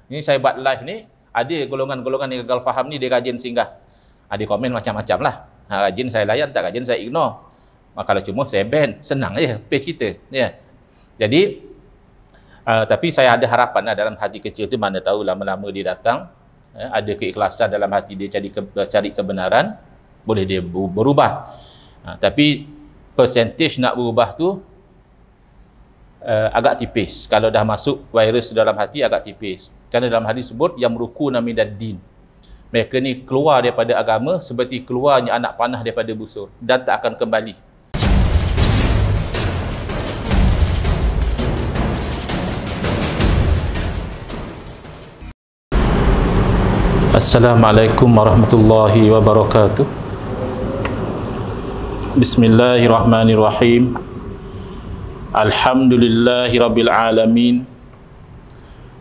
Ini saya buat live ni, ada golongan-golongan yang gagal faham ni, dia rajin singgah. Ada komen macam-macam lah. Rajin saya layan, tak rajin saya ignore. Kalau cuma saya ban, senang je page kita. Ya. Jadi, tapi saya ada harapan dalam hati kecil tu, mana tahu lama-lama dia datang, ada keikhlasan dalam hati dia cari kebenaran, boleh dia berubah. Tapi percentage nak berubah tu agak tipis. Kalau dah masuk virus dalam hati agak tipis. Kerana dalam hadis sebut yang merukuna minad din. Mereka ni keluar daripada agama seperti keluarnya anak panah daripada busur dan tak akan kembali. Assalamualaikum warahmatullahi wabarakatuh. Bismillahirrahmanirrahim. Alhamdulillahi rabbil alamin.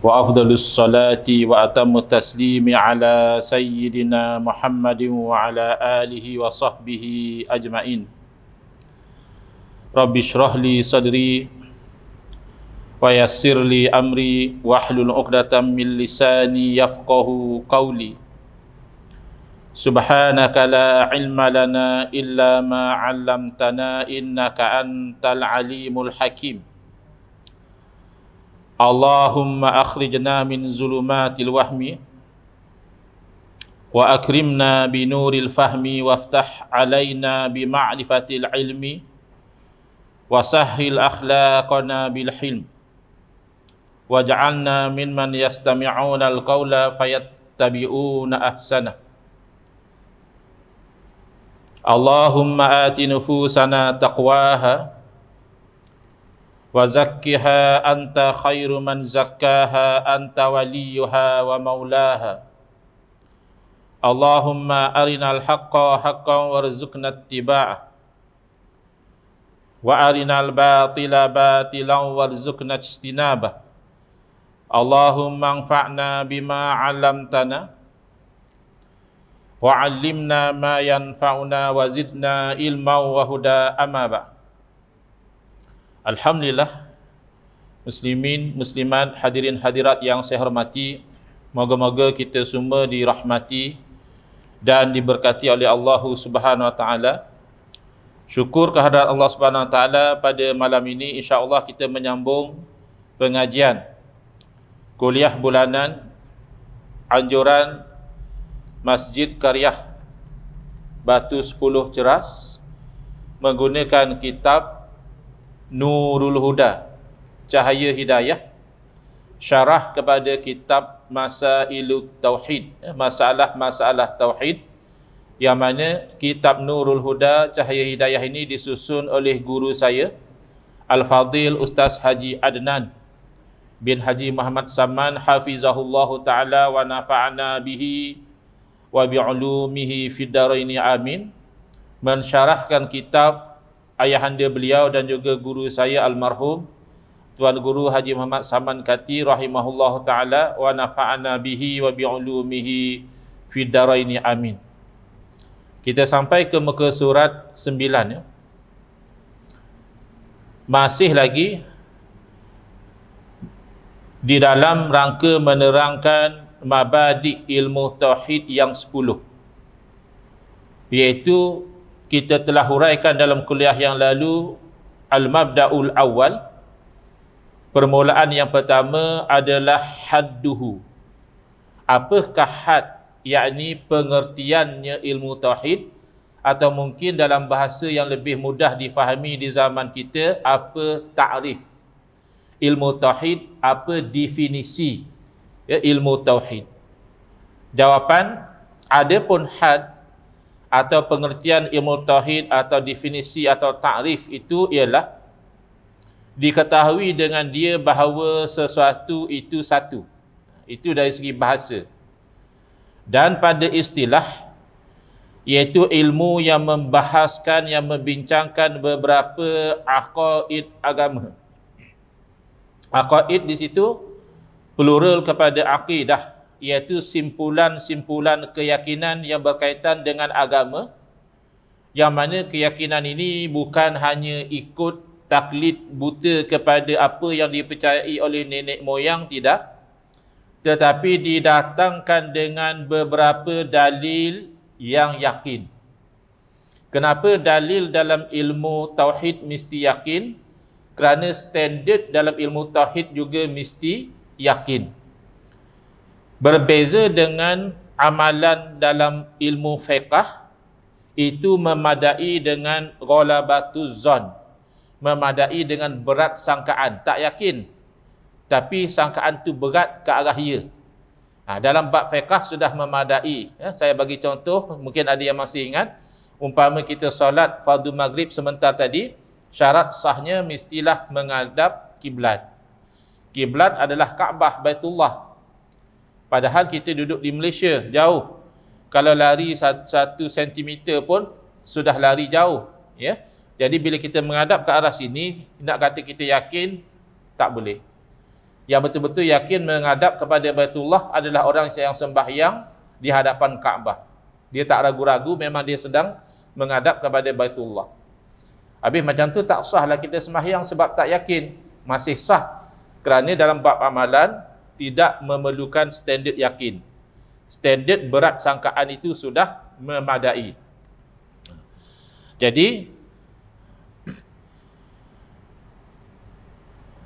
Wa afdalus salati wa atammu taslimi ala sayyidina Muhammadin wa ala alihi wa sahbihi ajma'in. Rabbi shrah li sadri wa yassir li amri wahlul 'uqdatam min lisani yafqahu qawli. Subhanaka la ilma lana illa ma 'allamtana innaka antal alimul hakim. Allahumma akhrijna min zulumatil wahmi wa akrimna bi nuril fahmi waftah alaina bi ma'rifatil ilmi wa sahhil akhlaqana bil hilm waj'alna mimman yastami'una al-qawla fayattabi'una ahsana. Allahumma ati nufusana taqwaha wa zakkiha anta khairu man zakkaha anta waliyuha wa maulaha. Allahumma arinal haqqa haqqan warzuqna ittiba'ah wa arinal batila batilan warzuqna ijtinabah. Allahumma anfa'na bima 'allamtana wa 'allimna ma yanfa'una wa zidna ilman wa huda amma ba'd. Alhamdulillah, muslimin, muslimat, hadirin hadirat yang saya hormati, moga-moga kita semua dirahmati dan diberkati oleh Allah Subhanahu wa taala. Syukur kehadirat Allah Subhanahu wa taala, pada malam ini insya-Allah kita menyambung pengajian kuliah bulanan anjuran Masjid Qaryah Batu 10 Ceras menggunakan kitab Nurul Huda, Cahaya Hidayah, syarah kepada kitab Masailut Tauhid, masalah-masalah tauhid, yang mana kitab Nurul Huda, Cahaya Hidayah ini disusun oleh guru saya Al-Fadhil Ustaz Haji Adnan bin Haji Muhammad Saman hafizahullahu ta'ala wa nafa'ana bihi wa bi'ulumihi fid dharaini amin. Mensyarahkan kitab ayahanda beliau dan juga guru saya almarhum Tuan Guru Haji Muhammad Saman Kati rahimahullahu ta'ala wa nafa'ana bihi wa bi'ulumihi fid dharaini amin. Kita sampai ke muka surat 9 ya. Masih lagi di dalam rangka menerangkan mabadi ilmu tauhid yang 10, iaitu kita telah huraikan dalam kuliah yang lalu al-mabda'ul awal. Permulaan yang pertama adalah hadduhu. Apakah had, yakni pengertiannya ilmu tauhid, atau mungkin dalam bahasa yang lebih mudah difahami di zaman kita, apa ta'rif ilmu tauhid, apa definisi ya, ilmu tauhid. Jawapan, adapun had atau pengertian ilmu tauhid atau definisi atau ta'rif itu ialah diketahui dengan dia bahawa sesuatu itu satu. Itu dari segi bahasa. Dan pada istilah, iaitu ilmu yang membahaskan, yang membincangkan beberapa aqaid agama. Aqaid di situ plural kepada aqidah, iaitu simpulan-simpulan keyakinan yang berkaitan dengan agama, yang mana keyakinan ini bukan hanya ikut taklid buta kepada apa yang dipercayai oleh nenek moyang, tidak, tetapi didatangkan dengan beberapa dalil yang yakin. Kenapa dalil dalam ilmu tauhid mesti yakin? Kerana standard dalam ilmu tauhid juga mesti yakin. Berbeza dengan amalan dalam ilmu fiqh, itu memadai dengan ghalabatuz zon, memadai dengan berat sangkaan, tak yakin tapi sangkaan tu berat ke arah ya. Dalam bab fiqh sudah memadai. Saya bagi contoh, mungkin ada yang masih ingat, umpama kita solat fardu maghrib sebentar tadi, syarat sahnya mestilah menghadap kiblat. Kiblat adalah Kaabah, Baitullah. Padahal kita duduk di Malaysia, jauh. Kalau lari 1 sentimeter pun sudah lari jauh, ya. Jadi bila kita menghadap ke arah sini, nak kata kita yakin, tak boleh. Yang betul-betul yakin menghadap kepada Baitullah adalah orang yang sembahyang di hadapan Kaabah. Dia tak ragu-ragu, memang dia sedang menghadap kepada Baitullah. Habis macam tu tak sahlah kita sembahyang sebab tak yakin. Masih sah kerana dalam bab amalan tidak memerlukan standard yakin. Standard berat sangkaan itu sudah memadai. Jadi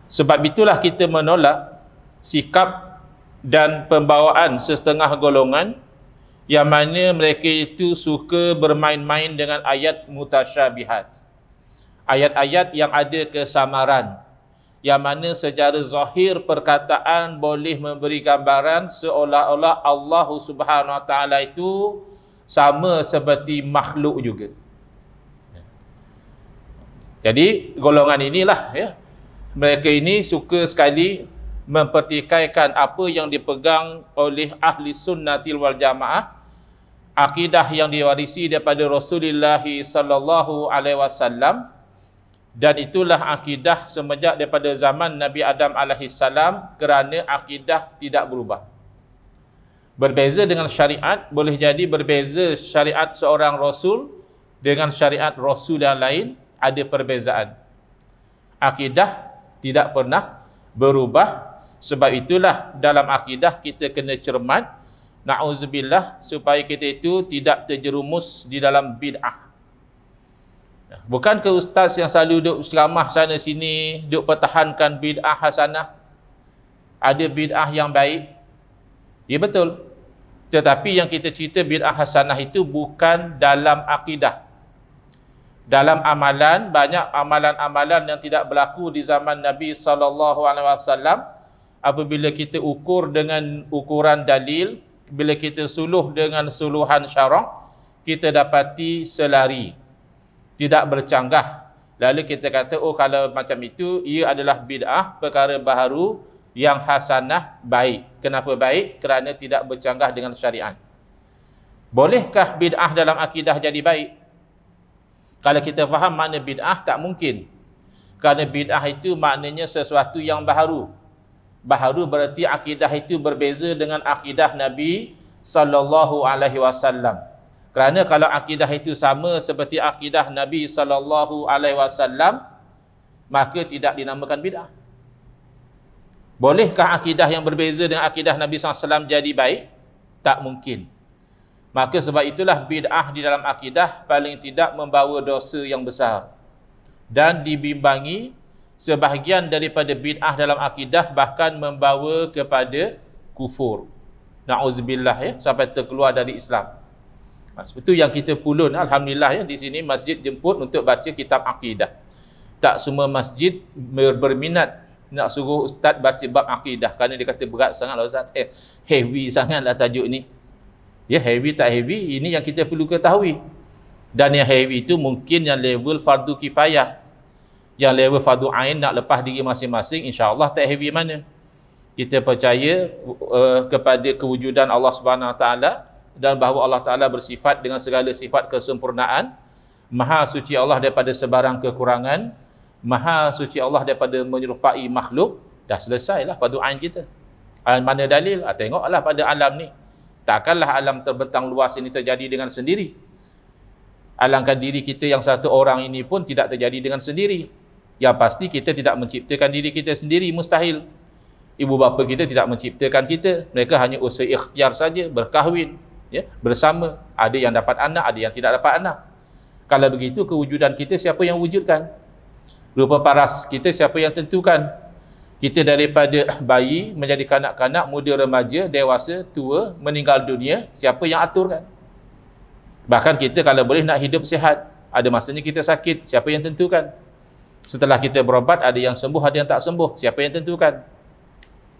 sebab itulah kita menolak sikap dan pembawaan setengah golongan yang mana mereka itu suka bermain-main dengan ayat mutasyabihat. Ayat-ayat yang ada kesamaran, yang mana secara zahir perkataan boleh memberi gambaran seolah-olah Allah Subhanahu Wa Taala itu sama seperti makhluk juga. Jadi golongan inilah, ya, mereka ini suka sekali mempertikaikan apa yang dipegang oleh ahli sunnatil wal jamaah, akidah yang diwarisi daripada Rasulullah sallallahu alaihi wasallam, dan itulah akidah semenjak daripada zaman Nabi Adam alaihi salam, kerana akidah tidak berubah. Berbeza dengan syariat, boleh jadi berbeza syariat seorang rasul dengan syariat rasul yang lain, ada perbezaan. Akidah tidak pernah berubah. Sebab itulah dalam akidah kita kena cermat, na'udzubillah, supaya kita itu tidak terjerumus di dalam bid'ah. Bukan ke ustaz yang selalu duduk ceramah sana sini, duduk pertahankan bid'ah hasanah. Ada bid'ah yang baik, ya betul, tetapi yang kita cerita bid'ah hasanah itu bukan dalam akidah. Dalam amalan, banyak amalan-amalan yang tidak berlaku di zaman Nabi SAW. Apabila kita ukur dengan ukuran dalil, bila kita suluh dengan suluhan syarak, kita dapati selari, tidak bercanggah. Lalu kita kata, oh kalau macam itu, ia adalah bid'ah, perkara baharu yang hasanah, baik. Kenapa baik? Kerana tidak bercanggah dengan syariat. Bolehkah bid'ah dalam akidah jadi baik? Kalau kita faham makna bid'ah, tak mungkin. Kerana bid'ah itu maknanya sesuatu yang baharu. Baharu berarti akidah itu berbeza dengan akidah Nabi sallallahu alaihi wasallam. Kerana kalau akidah itu sama seperti akidah Nabi sallallahu alaihi wasallam, maka tidak dinamakan bid'ah. Bolehkah akidah yang berbeza dengan akidah Nabi sallallahu alaihi wasallam jadi baik? Tak mungkin. Maka sebab itulah bid'ah di dalam akidah paling tidak membawa dosa yang besar. Dan dibimbangi sebahagian daripada bid'ah dalam akidah bahkan membawa kepada kufur. Na'udzubillah, ya, sampai terkeluar dari Islam. Sebab itu yang kita pulun, alhamdulillah, ya, di sini masjid jemput untuk baca kitab akidah. Tak semua masjid berminat nak suruh ustaz baca bab akidah kerana dia kata berat sangatlah ustaz. Heavy sangatlah tajuk ni. Ya, heavy tak heavy, ini yang kita perlu ketahui. Dan yang heavy itu mungkin yang level fardu kifayah. Yang level fardu ain nak lepas diri masing-masing, insya-Allah tak heavy mana. Kita percaya kepada kewujudan Allah Subhanahu Wa Taala dan bahawa Allah Taala bersifat dengan segala sifat kesempurnaan. Maha suci Allah daripada sebarang kekurangan. Maha suci Allah daripada menyerupai makhluk. Dah selesailah fardu ain kita. Mana dalil? Tengoklah pada alam ni. Takkanlah alam terbentang luas ini terjadi dengan sendiri. Alangkah diri kita yang satu orang ini pun tidak terjadi dengan sendiri. Yang pasti kita tidak menciptakan diri kita sendiri, mustahil. Ibu bapa kita tidak menciptakan kita. Mereka hanya usaha ikhtiar saja, berkahwin, ya, bersama. Ada yang dapat anak, ada yang tidak dapat anak. Kalau begitu, kewujudan kita siapa yang wujudkan? Rupa paras kita siapa yang tentukan? Kita daripada bayi menjadi kanak-kanak, muda, remaja, dewasa, tua, meninggal dunia, siapa yang aturkan? Bahkan kita kalau boleh nak hidup sihat, ada masanya kita sakit, siapa yang tentukan? Setelah kita berobat, ada yang sembuh, ada yang tak sembuh, siapa yang tentukan?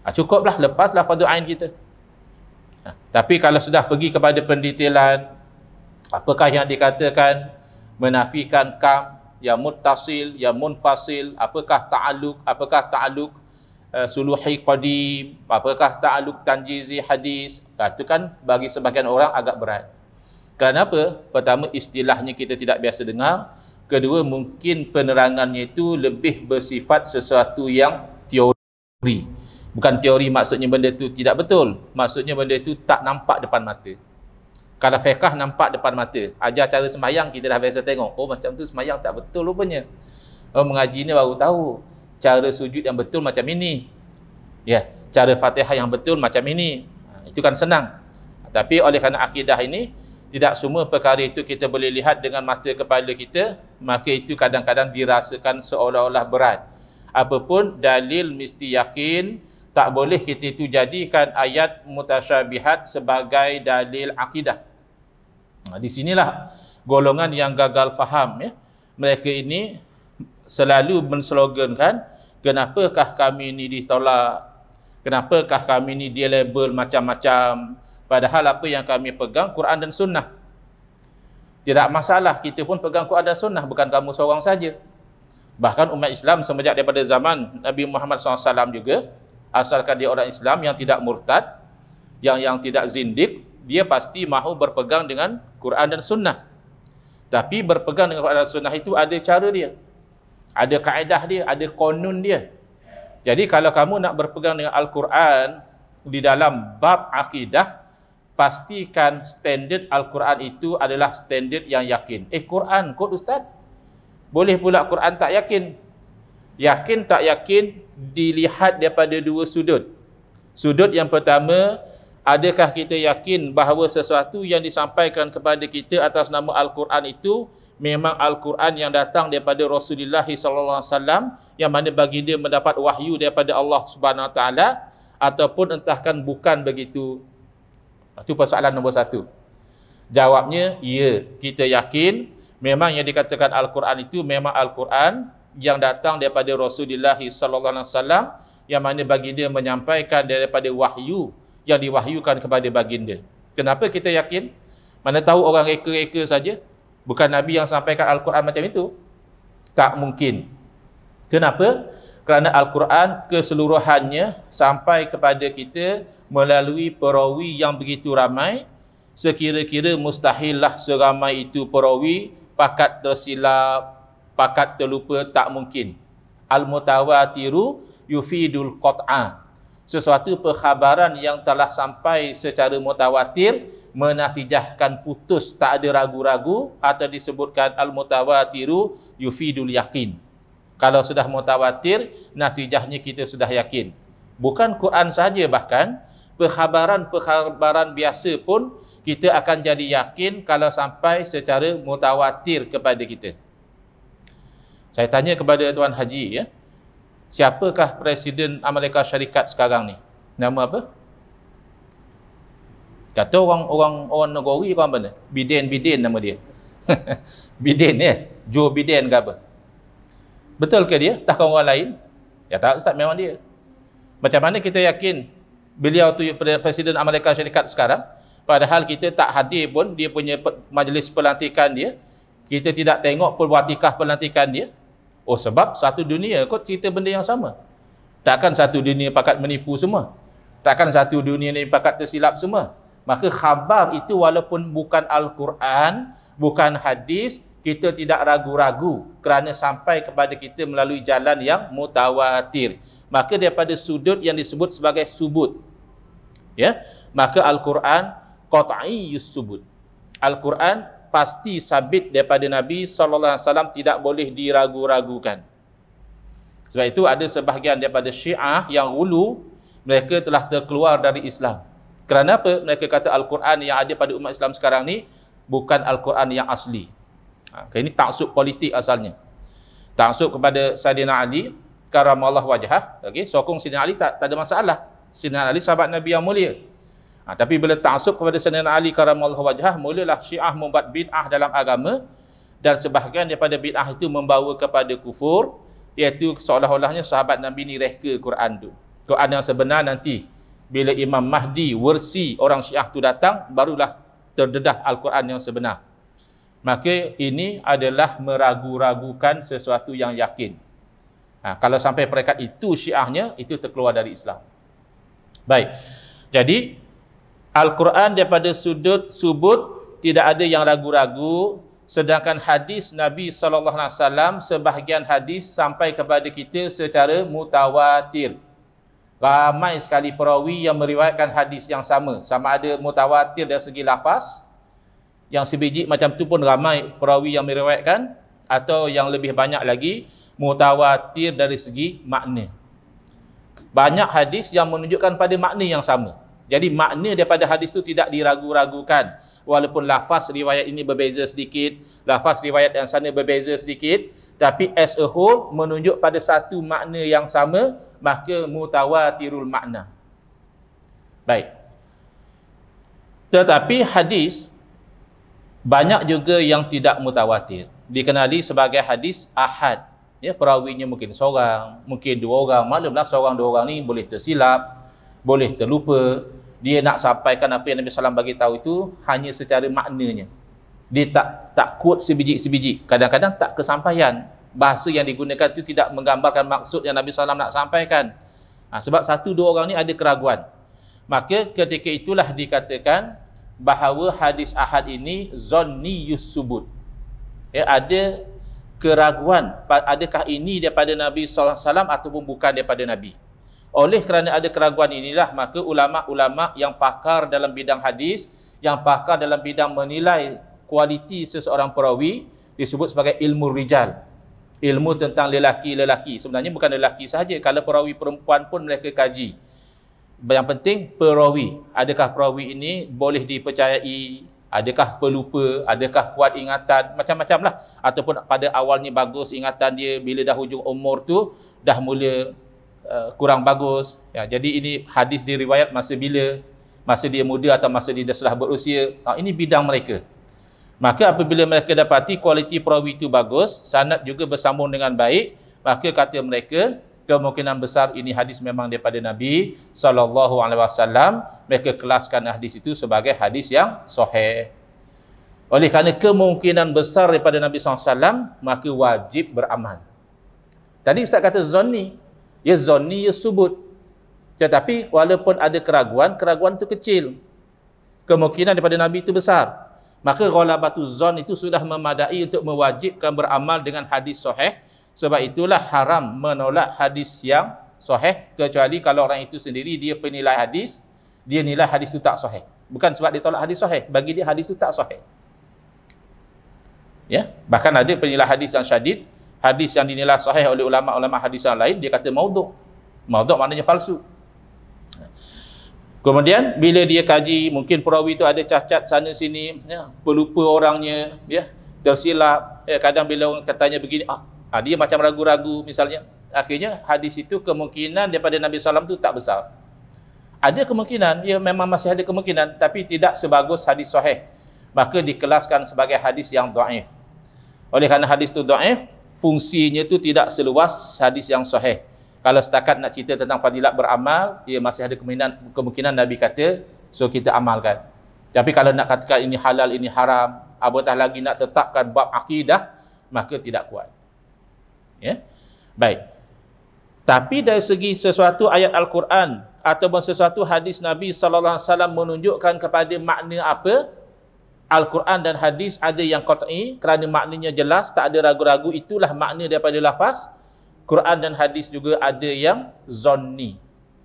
Cukuplah, lepaslah fardu ain kita. Tapi kalau sudah pergi kepada pendetailan, apakah yang dikatakan menafikan kam, yang muttasil, yang munfasil, apakah ta'alluq suluhi qadim, apakah ta'alluq tanjizi hadis, itu kan bagi sebagian orang agak berat. Kenapa? Pertama, istilahnya kita tidak biasa dengar. Kedua, mungkin penerangannya itu lebih bersifat sesuatu yang teori. Bukan teori maksudnya benda itu tidak betul. Maksudnya benda itu tak nampak depan mata. Kalau fiqh nampak depan mata. Ajar cara semayang kita dah biasa tengok. Oh, macam tu semayang tak betul rupanya. Oh, mengaji ni baru tahu. Cara sujud yang betul macam ini. Ya, cara Fatihah yang betul macam ini. Itu kan senang. Tapi oleh kerana akidah ini, tidak semua perkara itu kita boleh lihat dengan mata kepala kita, maka itu kadang-kadang dirasakan seolah-olah berat. Apapun dalil mesti yakin. Tak boleh kita itu jadikan ayat mutasyabihat sebagai dalil akidah. Di sinilah golongan yang gagal faham, ya. Mereka ini selalu menslogankan, kenapakah kami ini ditolak? Kenapakah kami ini dia label macam-macam? Padahal apa yang kami pegang Quran dan Sunnah. Tidak masalah, kita pun pegang Quran dan Sunnah, bukan kamu seorang saja. Bahkan umat Islam semenjak daripada zaman Nabi Muhammad SAW juga, asalkan dia orang Islam yang tidak murtad, yang tidak zindik, dia pasti mahu berpegang dengan Quran dan Sunnah. Tapi berpegang dengan Quran dan Sunnah itu ada cara dia, ada kaedah dia, ada konun dia. Jadi kalau kamu nak berpegang dengan Al-Quran di dalam bab akidah, pastikan standard Al-Quran itu adalah standard yang yakin. Quran kot Ustaz? Boleh pula Quran tak yakin? Yakin tak yakin dilihat daripada dua sudut. Sudut yang pertama, adakah kita yakin bahawa sesuatu yang disampaikan kepada kita atas nama Al-Quran itu memang Al-Quran yang datang daripada Rasulullah SAW, yang mana baginda mendapat wahyu daripada Allah Subhanahu Wa Taala, ataupun entahkan bukan begitu? Itu persoalan nombor satu. Jawabnya, ya, kita yakin memang yang dikatakan Al-Quran itu memang Al-Quran yang datang daripada Rasulullah SAW, yang mana baginda menyampaikan daripada wahyu yang diwahyukan kepada baginda. Kenapa kita yakin? Mana tahu orang reka-reka saja, bukan Nabi yang sampaikan Al-Quran macam itu? Tak mungkin. Kenapa? Kerana Al-Quran keseluruhannya sampai kepada kita melalui perawi yang begitu ramai. Sekira-kira mustahillah seramai itu perawi pakat tersilap, pakat terlupa, tak mungkin. Al-mutawatiru yufidul qat'a. Sesuatu perkhabaran yang telah sampai secara mutawatir menatijahkan putus, tak ada ragu-ragu, atau disebutkan al-mutawatiru yufidul yakin. Kalau sudah mutawatir, natijahnya kita sudah yakin. Bukan Quran saja, bahkan perkhabaran-perkhabaran biasa pun kita akan jadi yakin kalau sampai secara mutawatir kepada kita. Saya tanya kepada Tuan Haji, ya, siapakah Presiden Amerika Syarikat sekarang ni? Nama apa? Kata orang negeri orang mana? Biden nama dia. Biden, ya? Joe Biden ke apa? Betul ke dia? Takkan orang lain? Ya tak, Ustaz, memang dia. Macam mana kita yakin beliau tu Presiden Amerika Syarikat sekarang, padahal kita tak hadir pun dia punya majlis pelantikan dia, kita tidak tengok pun watikah pelantikan dia. Oh, sebab satu dunia kot cerita benda yang sama. Takkan satu dunia pakat menipu semua. Takkan satu dunia ni pakat tersilap semua. Maka khabar itu walaupun bukan Al-Quran, bukan hadis, kita tidak ragu-ragu kerana sampai kepada kita melalui jalan yang mutawatir. Maka daripada sudut yang disebut sebagai subut, ya, maka Al-Quran qat'iyyus subut. Al-Quran pasti sabit daripada Nabi SAW, tidak boleh diragu-ragukan. Sebab itu ada sebahagian daripada Syiah yang ulu, mereka telah terkeluar dari Islam. Kerana apa? Mereka kata Al-Quran yang ada pada umat Islam sekarang ni bukan Al-Quran yang asli. Ini taksub politik asalnya. Taksub kepada Sayyidina Ali karamallahu wajhah, okey, sokong Sayyidina Ali tak ada masalah. Sayyidina Ali sahabat Nabi yang mulia. Tapi bila taksub kepada Sayyidina Ali karamallahu wajhah, mulalah Syiah membuat bid'ah dalam agama, dan sebahagian daripada bid'ah itu membawa kepada kufur, iaitu seolah-olahnya sahabat Nabi ni reka Quran tu. Quran yang sebenar nanti bila Imam Mahdi warsi orang Syiah tu datang, barulah terdedah Al-Quran yang sebenar. Maka ini adalah meragu-ragukan sesuatu yang yakin. Kalau sampai peringkat itu Syiahnya, itu terkeluar dari Islam. Baik. Jadi Al-Quran daripada sudut subut tidak ada yang ragu-ragu, sedangkan hadis Nabi SAW, sebahagian hadis sampai kepada kita secara mutawatir. Ramai sekali perawi yang meriwayatkan hadis yang sama. Sama ada mutawatir dari segi lafaz, yang sebiji macam tu pun ramai perawi yang meriwayatkan, atau yang lebih banyak lagi mutawatir dari segi makna. Banyak hadis yang menunjukkan pada makna yang sama. Jadi makna daripada hadis itu tidak diragu-ragukan. Walaupun lafaz riwayat ini berbeza sedikit, lafaz riwayat yang sana berbeza sedikit, tapi as a whole menunjuk pada satu makna yang sama, maka mutawatirul makna. Baik. Tetapi hadis banyak juga yang tidak mutawatir. Dikenali sebagai hadis ahad. Ya, perawinya mungkin seorang, mungkin dua orang. Maklumlah seorang dua orang ni boleh tersilap, boleh terlupa. Dia nak sampaikan apa yang Nabi SAW bagi tahu itu hanya secara maknanya. Dia tak quote sebiji-sebiji. Kadang-kadang tak kesampaian. Bahasa yang digunakan itu tidak menggambarkan maksud yang Nabi SAW nak sampaikan. Sebab satu dua orang ni ada keraguan. Maka ketika itulah dikatakan bahawa hadis ahad ini zanniyus subut. Ya, ada keraguan, adakah ini daripada Nabi SAW ataupun bukan daripada Nabi. Oleh kerana ada keraguan inilah, maka ulama-ulama yang pakar dalam bidang hadis, yang pakar dalam bidang menilai kualiti seseorang perawi, disebut sebagai ilmu rijal. Ilmu tentang lelaki-lelaki. Sebenarnya bukan lelaki sahaja, kalau perawi perempuan pun mereka kaji. Yang penting perawi, adakah perawi ini boleh dipercayai, adakah pelupa, adakah kuat ingatan, macam-macam lah. Ataupun pada awalnya bagus ingatan dia, bila dah hujung umur tu dah mula kurang bagus. Ya, jadi ini hadis diriwayat masa bila? Masa dia muda atau masa dia dah setelah berusia. Ini bidang mereka. Maka apabila mereka dapati kualiti perawi itu bagus, sanad juga bersambung dengan baik, maka kata mereka kemungkinan besar ini hadis memang daripada Nabi SAW. Mereka kelaskan hadis itu sebagai hadis yang sahih. Oleh kerana kemungkinan besar daripada Nabi SAW, maka wajib beramal. Tadi Ustaz kata zanni. Ya zanni, ya subut. Tetapi walaupun ada keraguan, keraguan itu kecil. Kemungkinan daripada Nabi itu besar. Maka ghalabatu zon itu sudah memadai untuk mewajibkan beramal dengan hadis sahih. Sebab itulah haram menolak hadis yang sahih, kecuali kalau orang itu sendiri dia penilai hadis, dia nilai hadis itu tak sahih. Bukan sebab dia tolak hadis sahih, bagi dia hadis itu tak sahih. Ya, bahkan ada penilai hadis yang syadid, hadis yang dinilai sahih oleh ulama-ulama hadis yang lain, dia kata maudhu'. Maudhu' maknanya palsu. Kemudian bila dia kaji, mungkin perawi itu ada cacat sana sini, ya, pelupa orangnya, ya, tersilap, ya, kadang bila orang katanya begini, dia macam ragu-ragu misalnya. Akhirnya hadis itu kemungkinan daripada Nabi SAW itu tak besar. Ada kemungkinan, ya memang masih ada kemungkinan, tapi tidak sebagus hadis sahih. Maka dikelaskan sebagai hadis yang dhaif. Oleh kerana hadis itu dhaif, fungsinya itu tidak seluas hadis yang sahih. Kalau setakat nak cerita tentang fadilat beramal, dia masih ada kemungkinan Nabi kata, so kita amalkan. Tapi kalau nak katakan ini halal, ini haram, apatah lagi nak tetapkan bab akidah, maka tidak kuat. Ya, baik. Tapi dari segi sesuatu ayat Al-Quran ataupun sesuatu hadis Nabi SAW menunjukkan kepada makna apa, Al-Quran dan hadis ada yang qat'i kerana maknanya jelas, tak ada ragu-ragu, itulah makna daripada lafaz. Quran dan hadis juga ada yang zanni,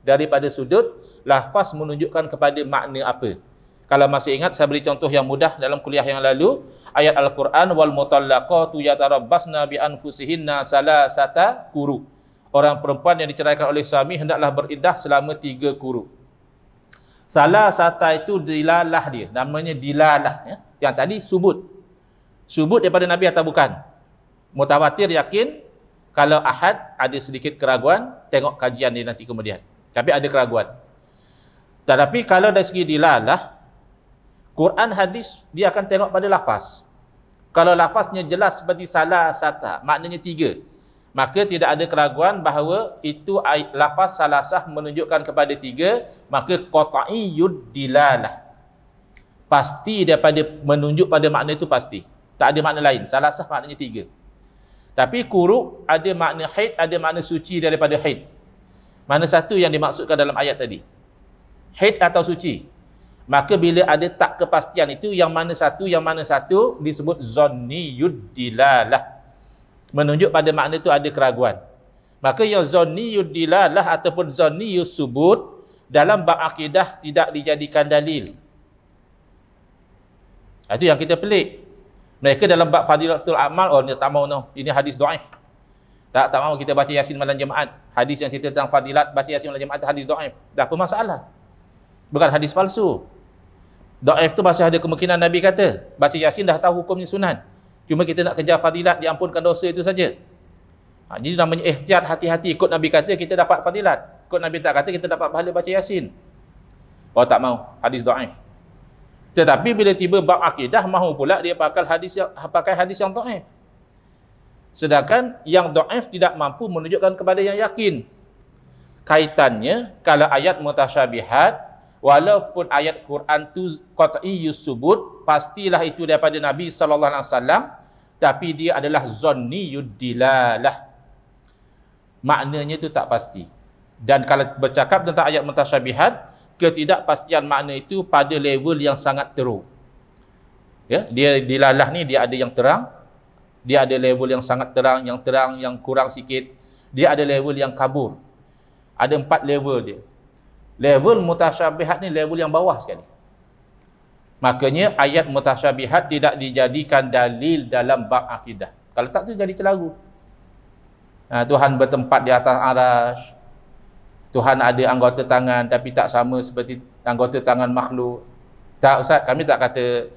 daripada sudut lafaz menunjukkan kepada makna apa. Kalau masih ingat, saya beri contoh yang mudah dalam kuliah yang lalu, ayat Al-Quran, wal mutallaqatu yatarabbasna bi anfusihinna salasata quru. orang perempuan yang diceraikan oleh suami hendaklah beriddah selama 3 kuruk. Salah satu itu dilalah dia, namanya dilalah ya. Yang tadi subut daripada Nabi atau bukan. Mutawatir yakin, kalau ahad ada sedikit keraguan, tengok kajian dia nanti kemudian. Tapi ada keraguan. Tetapi kalau dari segi dilalah, Quran hadis dia akan tengok pada lafaz. Kalau lafaznya jelas seperti salah sata, maknanya 3, maka tidak ada keraguan bahawa itu lafaz salasah menunjukkan kepada 3, maka qat'iyyud dilalah. Pasti daripada menunjuk pada makna itu pasti. Tak ada makna lain. Salasah maknanya 3. Tapi kuruk ada makna haid, ada makna suci daripada haid. Mana satu yang dimaksudkan dalam ayat tadi? Haid atau suci? Maka bila ada tak kepastian itu, yang mana satu disebut zanniyud dilalah. Menunjuk pada makna itu ada keraguan. Maka yang zanniyud dilalah ataupun zanniyus subut dalam bab akidah tidak dijadikan dalil. Itu yang kita pelik. Mereka dalam bab fadilatul amal, oh ni tak mau no, ini hadis dhaif. Tak mau kita baca Yasin malam Jumaat. Hadis yang cerita tentang fadilat baca Yasin malam Jumaat itu hadis dhaif. Dah apa masalah? Bukan hadis palsu. Dhaif tu masih ada kemungkinan Nabi kata, baca Yasin dah tahu hukumnya sunat. Cuma kita nak kejar fadilat, diampunkan dosa itu saja. Jadi namanya ihtiyat, hati-hati. Ikut Nabi kata kita dapat fadilat. Ikut Nabi tak kata kita dapat pahala baca Yasin. Oh tak mau, hadis dhaif. Tetapi bila tiba bab akidah, mahu pula dia pakai hadis yang dhaif. Sedangkan yang dhaif tidak mampu menunjukkan kepada yang yakin. Kaitannya, kalau ayat mutasyabihat, walaupun ayat Quran tu qat'iyyus subut, pastilah itu daripada Nabi SAW, tapi dia adalah zanniyud dilalah. Maknanya itu tak pasti. Dan kalau bercakap tentang ayat mutasyabihat, ketidakpastian makna itu pada level yang sangat teruk. Ya, dia dilalah ni dia ada yang terang, dia ada level yang sangat terang, yang kurang sikit, dia ada level yang kabur. Ada 4 level dia. Level mutasyabihat ni level yang bawah sekali. Makanya ayat mutasyabihat tidak dijadikan dalil dalam bab akidah. Kalau tak tu jadi terlagu. Tuhan bertempat di atas arasy. Tuhan ada anggota tangan tapi tak sama seperti anggota tangan makhluk. Tak Ustaz, kami tak kata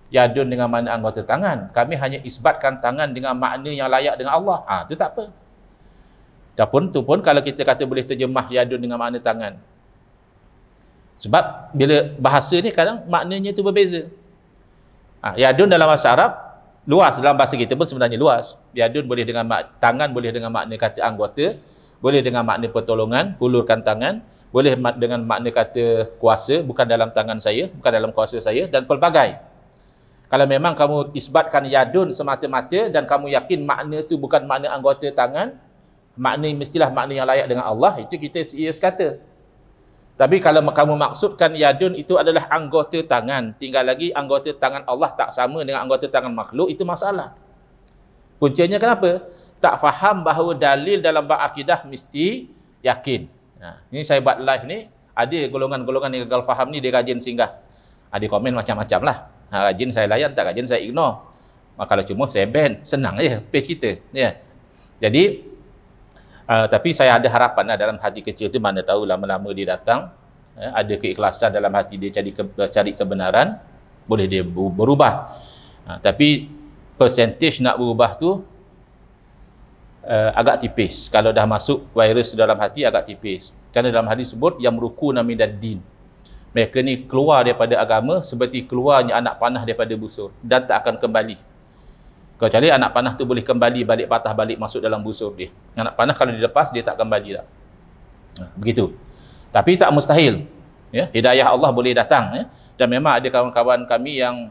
yadun dengan makna anggota tangan. Kami hanya isbatkan tangan dengan makna yang layak dengan Allah. Itu tak apa. Tu pun kalau kita kata boleh terjemah yadun dengan makna tangan. Sebab bila bahasa ni kadang maknanya tu berbeza. Yadun dalam bahasa Arab luas, dalam bahasa kita pun sebenarnya luas. Yadun boleh dengan tangan, boleh dengan makna kata anggota, boleh dengan makna pertolongan, hulurkan tangan, boleh dengan makna kata kuasa, bukan dalam tangan saya, bukan dalam kuasa saya, dan pelbagai. Kalau memang kamu isbatkan yadun semata-mata dan kamu yakin makna tu bukan makna anggota tangan, makna mestilah makna yang layak dengan Allah, itu kita kata. Tapi kalau kamu maksudkan yadun itu adalah anggota tangan, tinggal lagi anggota tangan Allah tak sama dengan anggota tangan makhluk, itu masalah. Puncanya kenapa? Tak faham bahawa dalil dalam bab akidah mesti yakin. Ini saya buat live ni, ada golongan-golongan yang gagal faham ni, dia rajin singgah. Ada komen macam-macam lah. Rajin saya layan, tak rajin saya ignore. Kalau cuma saya ban, senang je page kita. Ya. Jadi, tapi saya ada harapan dalam hati kecil tu, mana tahu lama-lama dia datang, ada keikhlasan dalam hati dia cari kebenaran, boleh dia berubah. Tapi persentage nak berubah tu agak tipis. Kalau dah masuk virus dalam hati agak tipis. Kerana dalam hadis sebut yang merukuna minad din. Mereka ni keluar daripada agama seperti keluarnya anak panah daripada busur dan tak akan kembali. Kecuali anak panah tu boleh kembali balik, patah balik masuk dalam busur dia. Anak panah kalau dilepas dia tak kembali dah. Begitu. Tapi tak mustahil. Ya, hidayah Allah boleh datang. Ya. Dan memang ada kawan-kawan kami yang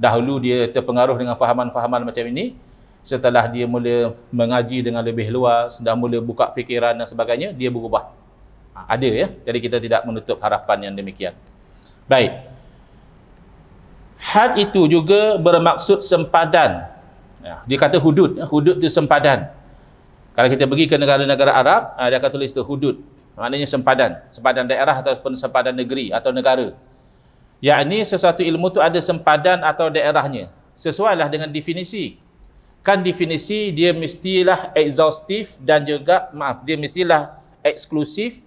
dahulu dia terpengaruh dengan fahaman-fahaman macam ini. Setelah dia mula mengaji dengan lebih luas dan mula buka fikiran dan sebagainya, dia berubah. Ada ya. Jadi kita tidak menutup harapan yang demikian. Baik. Had itu juga bermaksud sempadan. Dia kata hudud. Hudud itu sempadan. Kalau kita pergi ke negara-negara Arab, dia akan tulis itu hudud. Maknanya sempadan. Sempadan daerah ataupun sempadan negeri atau negara. Yakni sesuatu ilmu itu ada sempadan atau daerahnya. Sesuailah dengan definisi. kan definisi dia mestilah exhaustif dan juga dia mestilah eksklusif.